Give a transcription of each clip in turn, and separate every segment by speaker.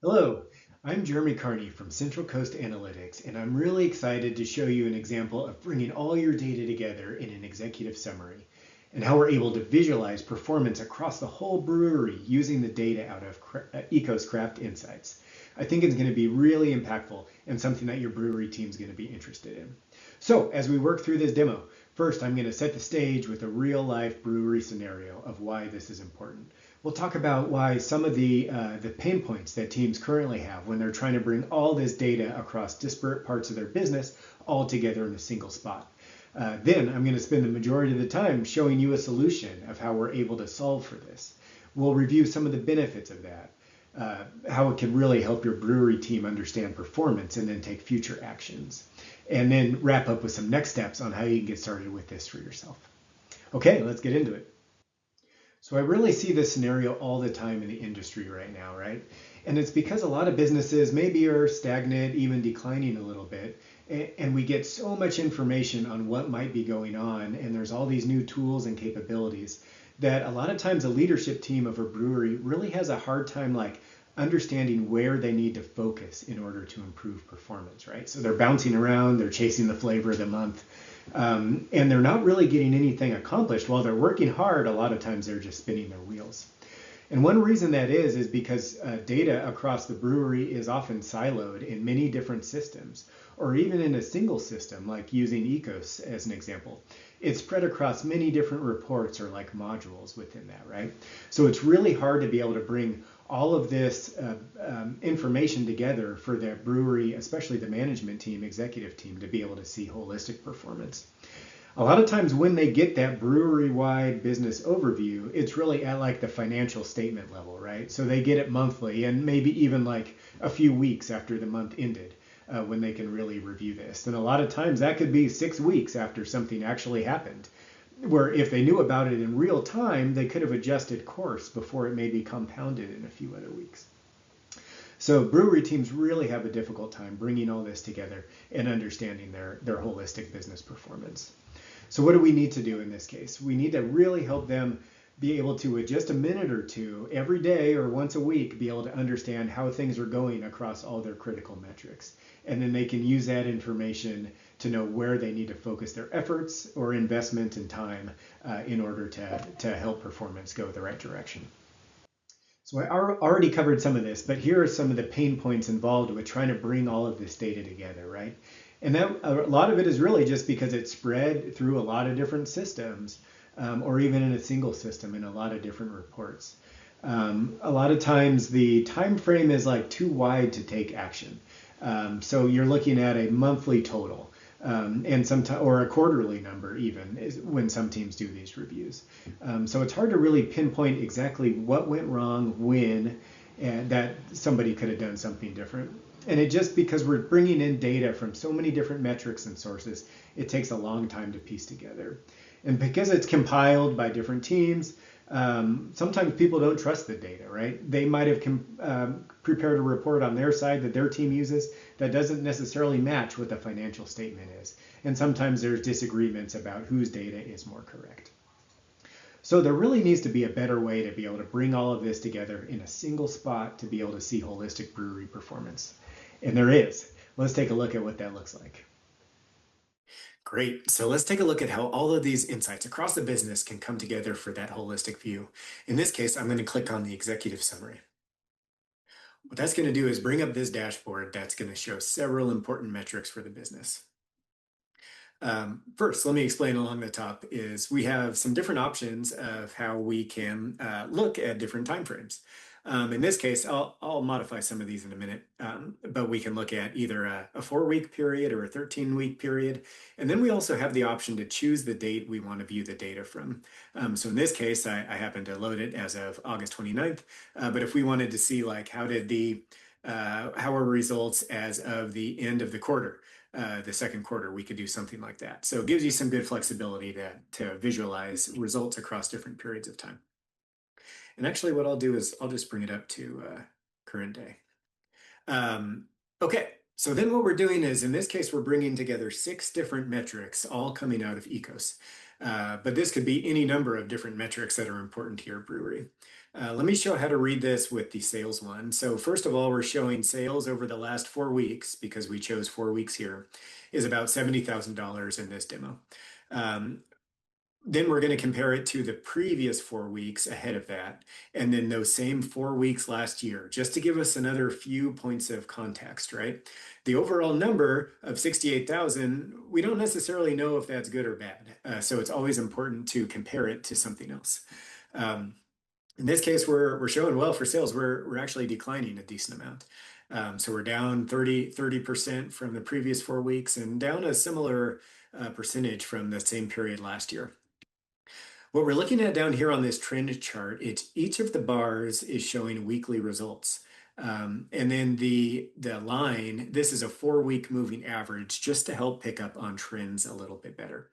Speaker 1: Hello, I'm Jeremy Carney from Central Coast Analytics, and I'm really excited to show you an example of bringing all your data together in an executive summary and how we're able to visualize performance across the whole brewery using the data out of Ecos Craft Insights. I think it's going to be really impactful and something that your brewery team is going to be interested in. So, as we work through this demo, first I'm going to set the stage with a real life brewery scenario of why this is important. We'll talk about why some of the pain points that teams currently have when they're trying to bring all this data across disparate parts of their business all together in a single spot. Then I'm going to spend the majority of the time showing you a solution of how we're able to solve for this. We'll review some of the benefits of that, how it can really help your brewery team understand performance and then take future actions. And then wrap up with some next steps on how you can get started with this for yourself. Okay, let's get into it. So I really see this scenario all the time in the industry right now, right? And it's because a lot of businesses maybe are stagnant, even declining a little bit. And we get so much information on what might be going on, and there's all these new tools and capabilities that a lot of times a leadership team of a brewery really has a hard time like understanding where they need to focus in order to improve performance, right? So they're bouncing around, they're chasing the flavor of the month, and they're not really getting anything accomplished. While they're working hard, a lot of times they're just spinning their wheels. And one reason that is because data across the brewery is often siloed in many different systems, or even in a single system, like using Ecos as an example. It's spread across many different reports or like modules within that, right? So it's really hard to be able to bring all of this information together for the brewery, especially the management team, executive team, to be able to see holistic performance. A lot of times when they get that brewery-wide business overview, it's really at like the financial statement level, right? So they get it monthly and maybe even like a few weeks after the month ended when they can really review this. And a lot of times that could be 6 weeks after something actually happened, where if they knew about it in real time, they could have adjusted course before it may be compounded in a few other weeks. So brewery teams really have a difficult time bringing all this together and understanding their holistic business performance. So what do we need to do in this case? We need to really help them be able to, with just a minute or two every day or once a week, be able to understand how things are going across all their critical metrics. And then they can use that information to know where they need to focus their efforts or investment and time in order to help performance go the right direction. So I already covered some of this, but here are some of the pain points involved with trying to bring all of this data together, right? And that a lot of it is really just because it's spread through a lot of different systems, or even in a single system in a lot of different reports. A lot of times the time frame is like too wide to take action. So you're looking at a monthly total, and sometimes or a quarterly number even is when some teams do these reviews. So it's hard to really pinpoint exactly what went wrong when, and that somebody could have done something different. And it just because we're bringing in data from so many different metrics and sources, it takes a long time to piece together. And because it's compiled by different teams, sometimes people don't trust the data, right? They might have prepared a report on their side that their team uses that doesn't necessarily match what the financial statement is. And sometimes there's disagreements about whose data is more correct. So there really needs to be a better way to be able to bring all of this together in a single spot to be able to see holistic brewery performance. And there is. Let's take a look at what that looks like. Great. So let's take a look at how all of these insights across the business can come together for that holistic view. In this case, I'm going to click on the executive summary. What that's going to do is bring up this dashboard that's going to show several important metrics for the business. First, let me explain along the top is we have some different options of how we can look at different timeframes. In this case, I'll modify some of these in a minute, but we can look at either a 4-week period or a 13-week period. And then we also have the option to choose the date we want to view the data from. So in this case, I happen to load it as of August 29th. But if we wanted to see like how are results as of the end of the quarter, the second quarter, we could do something like that. So it gives you some good flexibility to visualize results across different periods of time. And actually what I'll do is I'll just bring it up to current day. Okay, so then what we're doing is in this case, we're bringing together 6 different metrics all coming out of Ecos. But this could be any number of different metrics that are important to your brewery. Let me show how to read this with the sales one. So first of all, we're showing sales over the last 4 weeks, because we chose 4 weeks here, is about $70,000 in this demo. Um, then we're going to compare it to the previous 4 weeks ahead of that, and then those same 4 weeks last year, just to give us another few points of context, right? The overall number of 68,000, we don't necessarily know if that's good or bad. So it's always important to compare it to something else. Um, in this case, we're showing well for sales. We're actually declining a decent amount. So we're down 30% from the previous 4 weeks, and down a similar percentage from the same period last year. What we're looking at down here on this trend chart, it's each of the bars is showing weekly results. And then the line, this is a 4 week moving average, just to help pick up on trends a little bit better.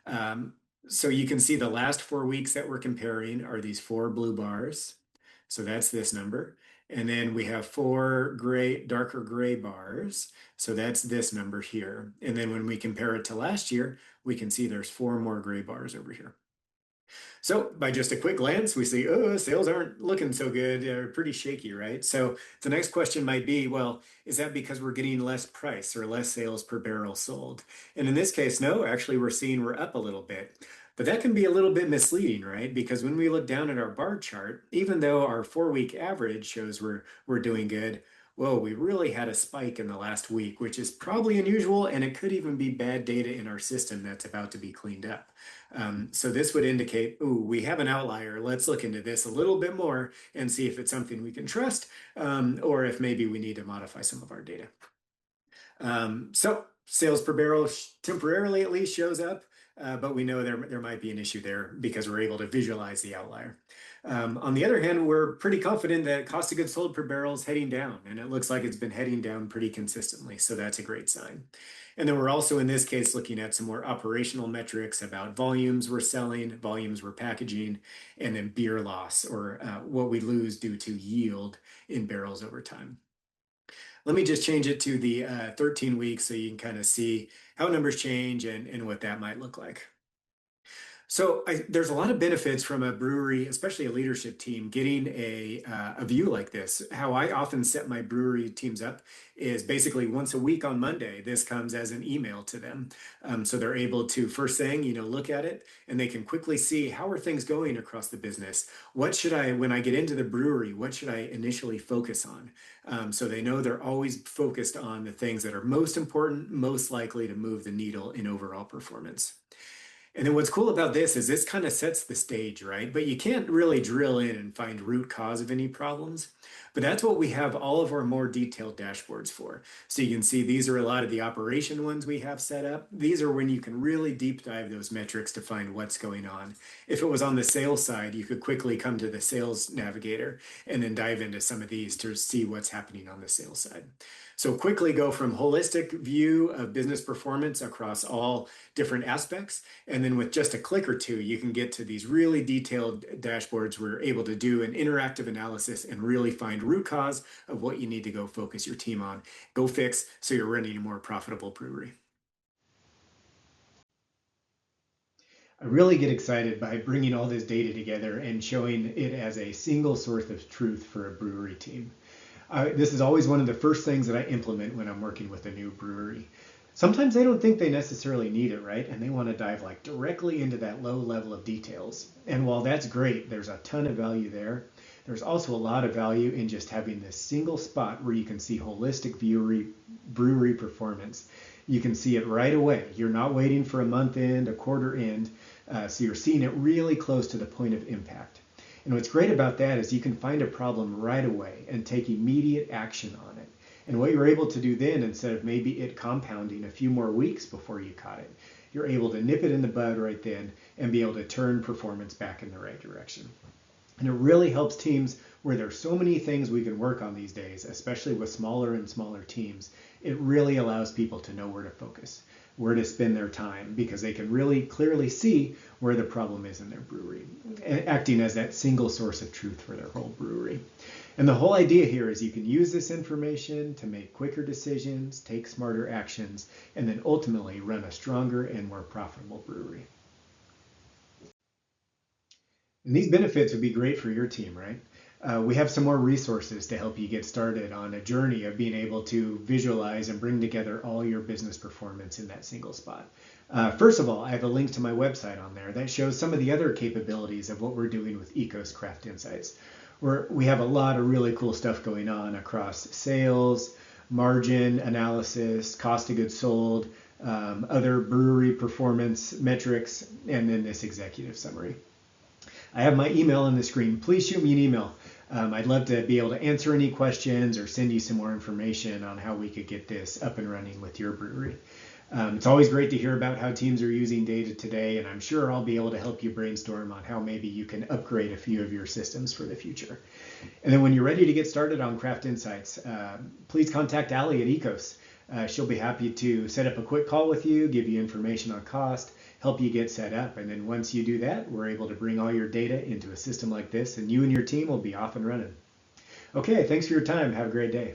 Speaker 1: Um, so you can see the last 4 weeks that we're comparing are these four blue bars. So that's this number. And then we have four gray, darker gray bars. So that's this number here. And then when we compare it to last year, we can see there's four more gray bars over here. So by just a quick glance, we see, oh, sales aren't looking so good. They're pretty shaky, right? So the next question might be, well, is that because we're getting less price or less sales per barrel sold? And in this case, no, actually we're seeing we're up a little bit. But that can be a little bit misleading, right? Because when we look down at our bar chart, even though our 4 week average shows we're doing good, whoa, we really had a spike in the last week, which is probably unusual, and it could even be bad data in our system that's about to be cleaned up. So this would indicate, ooh, we have an outlier. Let's look into this a little bit more and see if it's something we can trust, or if maybe we need to modify some of our data. So sales per barrel temporarily at least shows up, but we know there might be an issue there because we're able to visualize the outlier. On the other hand, we're pretty confident that cost of goods sold per barrel is heading down, and it looks like it's been heading down pretty consistently. So that's a great sign. And then we're also in this case looking at some more operational metrics about volumes we're selling, volumes we're packaging, and then beer loss, or what we lose due to yield in barrels over time. Let me just change it to the 13 weeks so you can kind of see how numbers change and what that might look like. So there's a lot of benefits from a brewery, especially a leadership team, getting a view like this. How I often set my brewery teams up is basically once a week on Monday. This comes as an email to them, so they're able to first thing, look at it, and they can quickly see how are things going across the business. What should I, when I get into the brewery, what should I initially focus on? So they know they're always focused on the things that are most important, most likely to move the needle in overall performance. And then what's cool about this is this kind of sets the stage, right? But you can't really drill in and find root cause of any problems. But that's what we have all of our more detailed dashboards for. So you can see these are a lot of the operation ones we have set up. These are when you can really deep dive those metrics to find what's going on. If it was on the sales side, you could quickly come to the sales navigator and then dive into some of these to see what's happening on the sales side. So quickly go from holistic view of business performance across all different aspects. And then with just a click or two, you can get to these really detailed dashboards where you're able to do an interactive analysis and really find root cause of what you need to go focus your team on, go fix, so you're running a more profitable brewery. I really get excited by bringing all this data together and showing it as a single source of truth for a brewery team. This is always one of the first things that I implement when I'm working with a new brewery. Sometimes they don't think they necessarily need it, right? And they want to dive like directly into that low level of details. And while that's great, there's a ton of value there. There's also a lot of value in just having this single spot where you can see holistic brewery performance. You can see it right away. You're not waiting for a month end, a quarter end. So you're seeing it really close to the point of impact. And what's great about that is you can find a problem right away and take immediate action on it. And what you're able to do then, instead of maybe it compounding a few more weeks before you caught it, you're able to nip it in the bud right then and be able to turn performance back in the right direction. And it really helps teams where there's so many things we can work on these days, especially with smaller and smaller teams. It really allows people to know where to focus, where to spend their time, because they can really clearly see where the problem is in their brewery, acting as that single source of truth for their whole brewery. And the whole idea here is you can use this information to make quicker decisions, take smarter actions, and then ultimately run a stronger and more profitable brewery. And these benefits would be great for your team, right? We have some more resources to help you get started on a journey of being able to visualize and bring together all your business performance in that single spot. First of all, I have a link to my website on there that shows some of the other capabilities of what we're doing with Ecos Craft Insights. We have a lot of really cool stuff going on across sales, margin analysis, cost of goods sold, other brewery performance metrics, and then this executive summary. I have my email on the screen. Please shoot me an email. I'd love to be able to answer any questions or send you some more information on how we could get this up and running with your brewery. It's always great to hear about how teams are using data today, and I'm sure I'll be able to help you brainstorm on how maybe you can upgrade a few of your systems for the future. And then when you're ready to get started on Craft Insights, please contact Allie at Ecos. She'll be happy to set up a quick call with you, give you information on cost, help you get set up. And then once you do that, we're able to bring all your data into a system like this, and you and your team will be off and running. Okay, thanks for your time. Have a great day.